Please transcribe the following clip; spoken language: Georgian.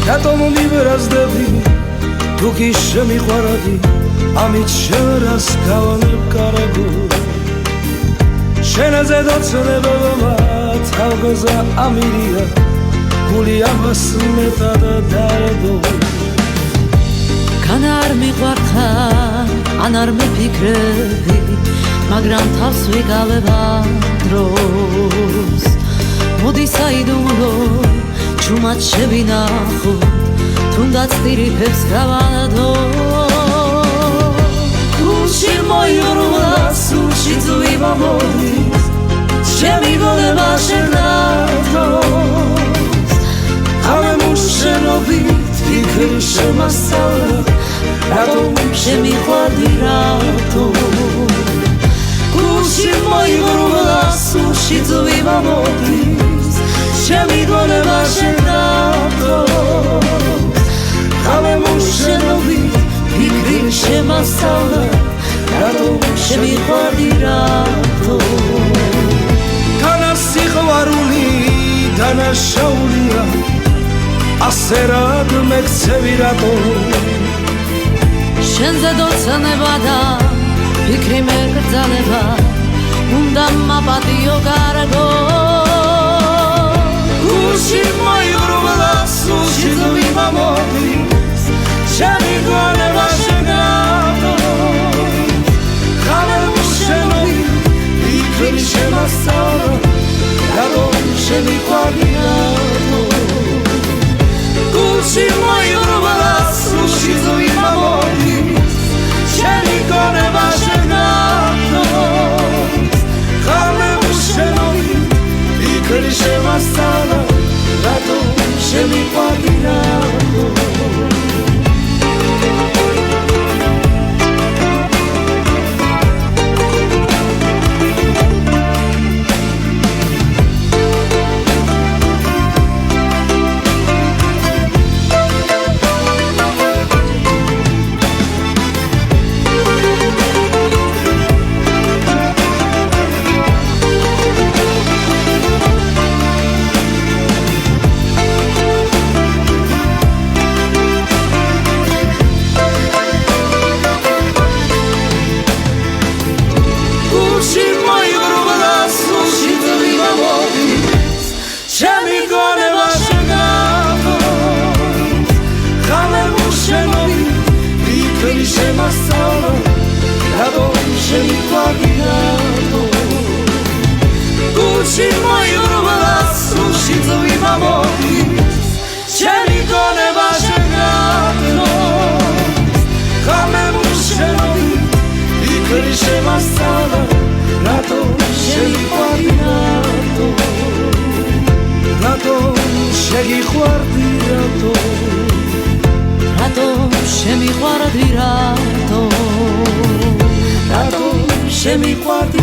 რატომ მივერაზდები თუ კი შემიყვარადი ამით შენას გავანებ კარებო შენაზე დოცნებობა თავგოზა ამირია გული ამას მეტად დარდო კან არ მიყვარხარ ან არ მიფიქრები მაგრამ თავს ვიგავება დროს მოდი საიდუმლო ჩუმად შევინახოთ თუნდაც ტირიფებს გავანადო გულში მოიურვლა სულში ძვიმა მოდის ჩემი გონება შენათოს ხამე მუშენობით ფიქრი შემასწავლა რატომ შემიყვარდი რატო გულში მოიურვლა სულში ძვიმა მოდის ჩემი გონება შენათოს ხამე მუშენობით ფიქრი შემასწავლა რატომ შემიყვარდი რატო სიყვარული დანაშაულია ასე რად მეკცევი რატო შენზე დოცნება და ფიქრი მეკრძალება უნდა მაპატიო კარგო გულში მოიურვლა სულში ძვიმა მოდის ჩემი გონება შენათოს ხამე მუშენობით ფიქრი შემასწავლა რატომ შემიყვარდი რატო გულში მოიურვლა სულში ძვიმა მოდის ჩემი გონება შენათოს ხამე მუშენობით ფიქრი შემასწავლა რატომ შემიყვარდი რატო ჩემი გონება შენათოს ხამე მუშენობით ფიქრი შემასწავლა რატომ შემიყვარდი რატო გულში მოიურვლა სულში ძვიმა მოდის ჩემი გონება შენათოს ხამე მუშენობით ფიქრი შემასწავლა რატომ შემიყვარდი რატო რატომ შეგიყვარდი რატო რატომ შემიყვარდი რატო რატომ შემიყვარდი